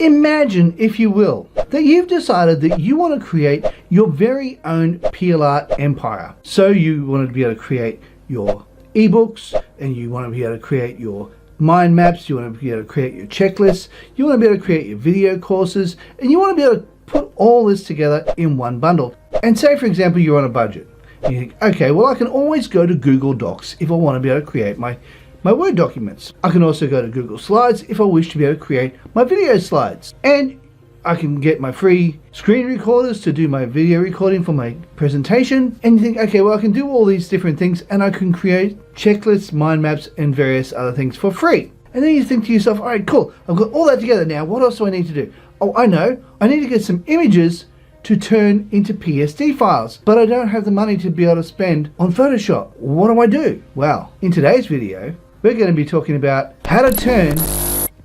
Imagine, if you will, that you've decided that you want to create your very own PLR empire. So you want to be able to create your ebooks, and you want to be able to create your mind maps, you want to be able to create your checklists, you want to be able to create your video courses, and you want to be able to put all this together in one bundle. And say, for example, you're on a budget. And you think, okay, well, I can always go to Google Docs if I want to be able to create my Word documents. I can also go to Google Slides if I wish to be able to create my video slides. And I can get my free screen recorders to do my video recording for my presentation. And you think, okay, well, I can do all these different things and I can create checklists, mind maps, and various other things for free. And then you think to yourself, all right, cool, I've got all that together now. What else do I need to do? Oh, I know, I need to get some images to turn into PSD files, but I don't have the money to be able to spend on Photoshop. What do I do? Well, in today's video, we're going to be talking about how to turn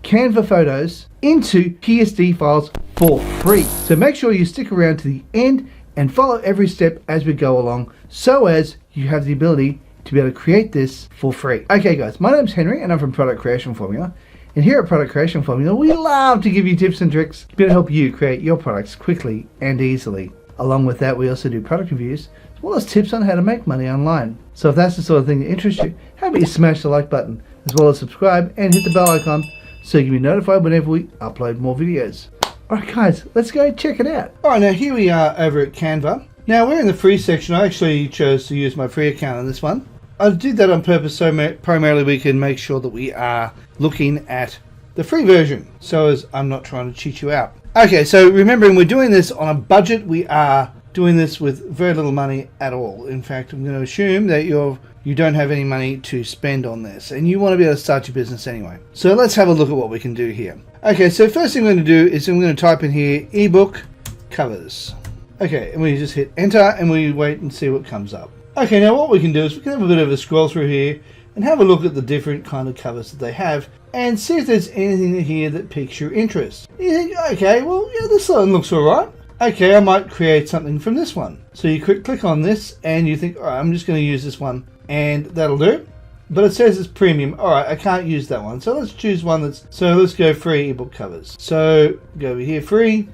Canva photos into PSD files for free. So make sure you stick around to the end and follow every step as we go along, so as you have the ability to be able to create this for free. Okay guys, my name's Henry and I'm from Product Creation Formula. And here at Product Creation Formula, we love to give you tips and tricks to be able to help you create your products quickly and easily. Along with that, we also do product reviews, as well as tips on how to make money online. So if that's the sort of thing that interests you, how about you smash the like button, as well as subscribe and hit the bell icon so you can be notified whenever we upload more videos. Alright guys, let's go check it out. Alright, now here we are over at Canva. Now we're in the free section. I actually chose to use my free account on this one. I did that on purpose so primarily we can make sure that we are looking at the free version, so as I'm not trying to cheat you out. Okay, so remembering we're doing this on a budget, we are doing this with very little money at all. In fact, I'm going to assume that you don't have any money to spend on this and you want to be able to start your business anyway. So let's have a look at what we can do here. Okay, so first thing I'm going to do is I'm going to type in here ebook covers. Okay, and we just hit enter and we wait and see what comes up. Okay, now what we can do is we can have a bit of a scroll through here and have a look at the different kind of covers that they have and see if there's anything here that piques your interest. You think, okay, well, yeah, this one looks alright. Okay, I might create something from this one. So you click on this and you think, alright, I'm just going to use this one and that'll do. But it says it's premium. Alright, I can't use that one. So let's choose one so let's go free ebook covers. So go over here, free.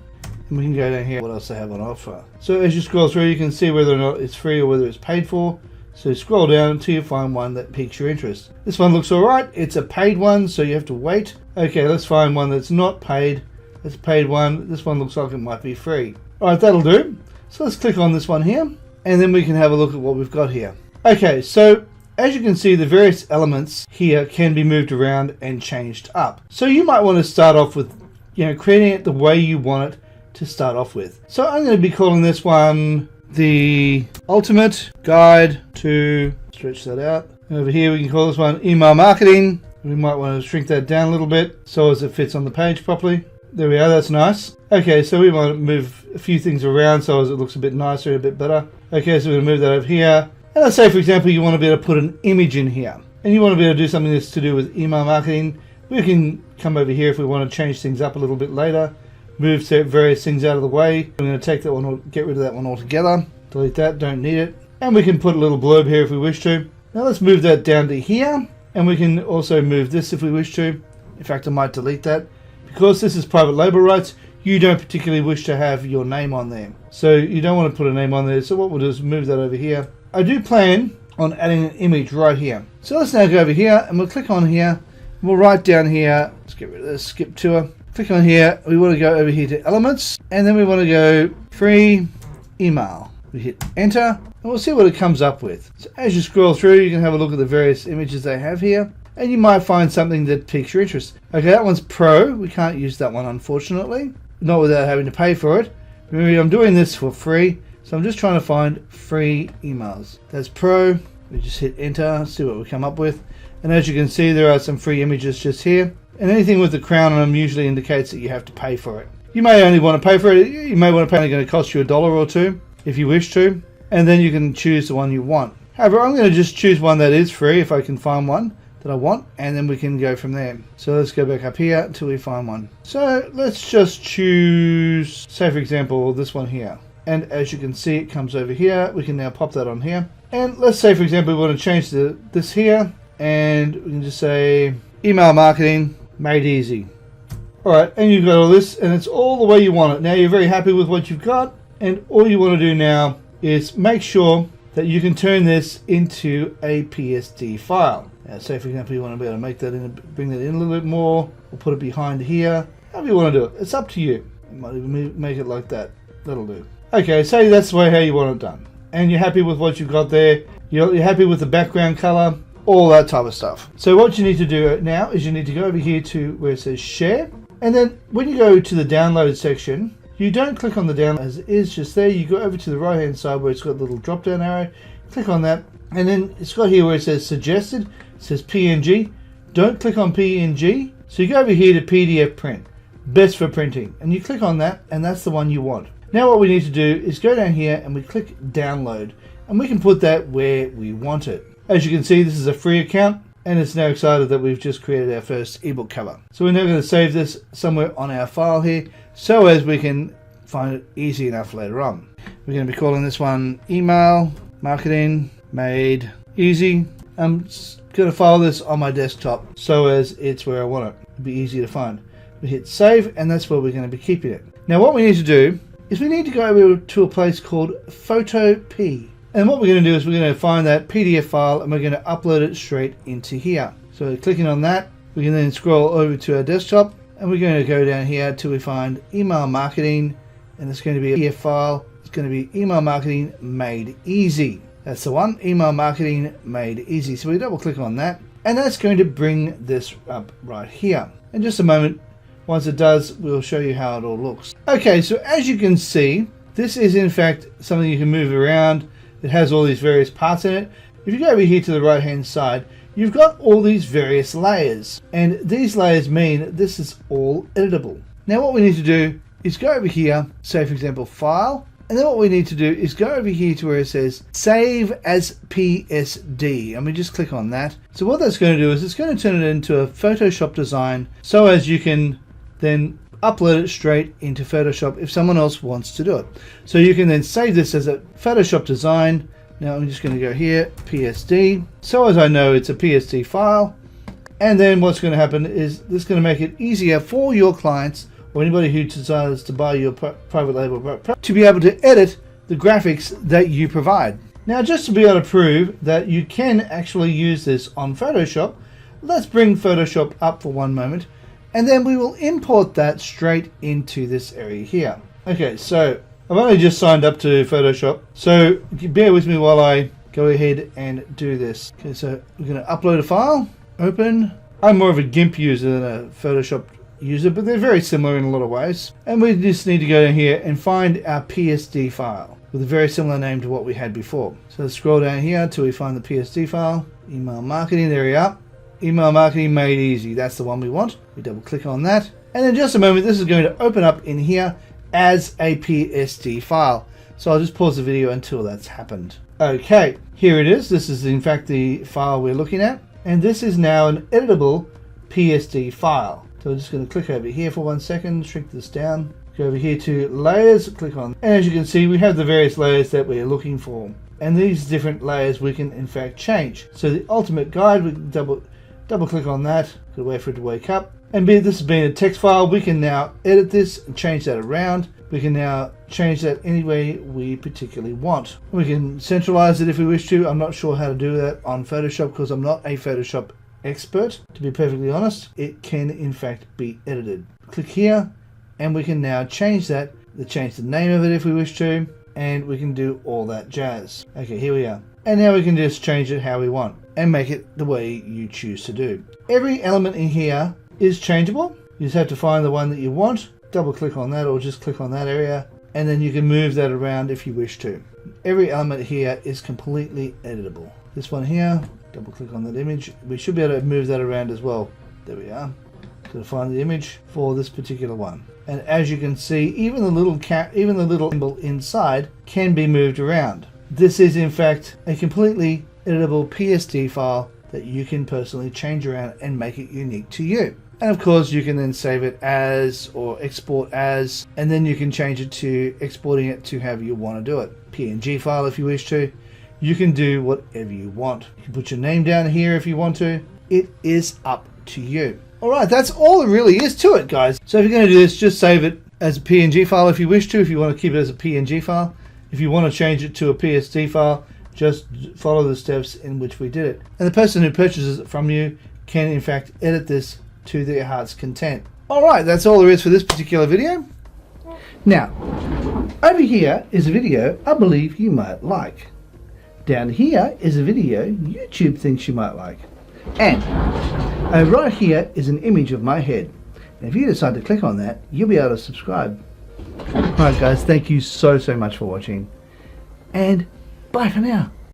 And we can go down here, what else they have on offer. So as you scroll through, you can see whether or not it's free or whether it's paid for. So scroll down until you find one that piques your interest. This one looks alright. It's a paid one, so you have to wait. Okay, let's find one that's not paid. It's a paid one. This one looks like it might be free. Alright, that'll do. So let's click on this one here, and then we can have a look at what we've got here. Okay, so as you can see, the various elements here can be moved around and changed up. So you might want to start off with, creating it the way you want it to start off with. So I'm going to be calling this one the ultimate guide to, stretch that out. Over here we can call this one email marketing. We might want to shrink that down a little bit so as it fits on the page properly. There we are, that's nice. Okay, so we want to move a few things around so as it looks a bit nicer, a bit better. Okay, so we're going to move that over here. And let's say, for example, you want to be able to put an image in here. And you want to be able to do something that's to do with email marketing. We can come over here if we want to change things up a little bit later. Move various things out of the way. I'm going to take that one, or get rid of that one altogether. Delete that, don't need it. And we can put a little blurb here if we wish to. Now let's move that down to here. And we can also move this if we wish to. In fact, I might delete that. Because this is private label rights, you don't particularly wish to have your name on there. So you don't want to put a name on there. So what we'll do is move that over here. I do plan on adding an image right here. So let's now go over here and we'll click on here. We'll write down here, let's get rid of this, skip tour. Click on here, we want to go over here to elements, and then we want to go free email. We hit enter, and we'll see what it comes up with. So as you scroll through, you can have a look at the various images they have here, and you might find something that piques your interest. Okay, that one's pro. We can't use that one, unfortunately. Not without having to pay for it. Remember, I'm doing this for free, so I'm just trying to find free emails. That's pro. We just hit enter, see what we come up with. And as you can see, there are some free images just here. And anything with the crown on them usually indicates that you have to pay for it. You may only want to pay for it. You may want to pay, it's going to cost you $1 or $2 if you wish to. And then you can choose the one you want. However, I'm going to just choose one that is free if I can find one that I want. And then we can go from there. So let's go back up here until we find one. So let's just choose, say for example, this one here. And as you can see, it comes over here. We can now pop that on here. And let's say, for example, we want to change this here. And we can just say email marketing made easy. Alright, and you've got all this, and it's all the way you want it. Now you're very happy with what you've got, and all you want to do now is make sure that you can turn this into a PSD file. Now, say for example you want to be able to make that in, bring that in a little bit more, or put it behind here. However you want to do it, it's up to you. You might even make it like that. That'll do. Okay, say that's the way how you want it done, and you're happy with what you've got there. You're happy with the background color, all that type of stuff. So what you need to do now is you need to go over here to where it says share, and then when you go to the download section, you don't click on the download as it is just there. You go over to the right hand side where it's got a little drop down arrow, click on that, and then it's got here where it says suggested, it says PNG. Don't click on PNG, so you go over here to PDF print, best for printing, and you click on that, and that's the one you want. Now what we need to do is go down here and we click download, and we can put that where we want it. As you can see, this is a free account, and it's now excited that we've just created our first ebook cover. So we're now going to save this somewhere on our file here, so as we can find it easy enough later on. We're going to be calling this one Email Marketing Made Easy. I'm going to file this on my desktop so as it's where I want it. It'll be easy to find. We hit save, and that's where we're going to be keeping it. Now what we need to do is we need to go over to a place called PhotoP. And what we're going to do is we're going to find that PDF file, and we're going to upload it straight into here. So clicking on that, we can then scroll over to our desktop, and we're going to go down here till we find email marketing, and it's going to be a PDF file. It's going to be email marketing made easy. That's the one, email marketing made easy. So we double click on that, and that's going to bring this up right here. In just a moment, once it does, we'll show you how it all looks. Okay, so as you can see, this is in fact something you can move around. It has all these various parts in it. If you go over here to the right hand side, you've got all these various layers, and these layers mean this is all editable. Now what we need to do is go over here, say for example file, and then what we need to do is go over here to where it says save as PSD, and we just click on that. So what that's going to do is it's going to turn it into a Photoshop design, so as you can then upload it straight into Photoshop if someone else wants to do it. So you can then save this as a Photoshop design. Now I'm just going to go here, PSD, so as I know it's a PSD file, and then what's going to happen is this is going to make it easier for your clients or anybody who decides to buy your private label to be able to edit the graphics that you provide. Now just to be able to prove that you can actually use this on Photoshop, let's bring Photoshop up for one moment, and then we will import that straight into this area here. Okay, so I've only just signed up to Photoshop, so bear with me while I go ahead and do this. Okay, so we're going to upload a file, open. I'm more of a GIMP user than a Photoshop user, but they're very similar in a lot of ways. And we just need to go down here and find our PSD file with a very similar name to what we had before. So let's scroll down here until we find the PSD file. Email marketing, there we are. Email marketing made easy, that's the one we want. We double click on that, and in just a moment this is going to open up in here as a PSD file. So I'll just pause the video until that's happened. Okay, here it is. This is in fact the file we're looking at, and this is now an editable PSD file. So I'm just going to click over here for 1 second, shrink this down, go over here to layers, click on, and as you can see we have the various layers that we're looking for, and these different layers we can in fact change. So the ultimate guide, we can double click on that, gotta wait for it to wake up, and this has been a text file. We can now edit this and change that around. We can now change that any way we particularly want. We can centralize it if we wish to. I'm not sure how to do that on Photoshop because I'm not a Photoshop expert, to be perfectly honest. It can in fact be edited. Click here, and we can now change that, change the name of it if we wish to, and we can do all that jazz. Okay, here we are. And now we can just change it how we want and make it the way you choose to do. Every element in here is changeable. You just have to find the one that you want, double click on that or just click on that area, and then you can move that around if you wish to. Every element here is completely editable. This one here, double click on that image. We should be able to move that around as well. There we are. So find the image for this particular one. And as you can see, even the little symbol inside can be moved around. This is in fact a completely editable PSD file that you can personally change around and make it unique to you. And of course you can then save it as or export as, and then you can change it to exporting it to however you want to do it. PNG file if you wish to. You can do whatever you want. You can put your name down here if you want to. It is up to you. Alright, that's all there really is to it, guys. So if you're going to do this, just save it as a PNG file if you wish to, if you want to keep it as a PNG file. If you want to change it to a PSD file, just follow the steps in which we did it. And the person who purchases it from you can in fact edit this to their heart's content. Alright, that's all there is for this particular video. Now, over here is a video I believe you might like. Down here is a video YouTube thinks you might like. And right here is an image of my head. And if you decide to click on that, you'll be able to subscribe. Alright guys, thank you so much for watching. And bye for now.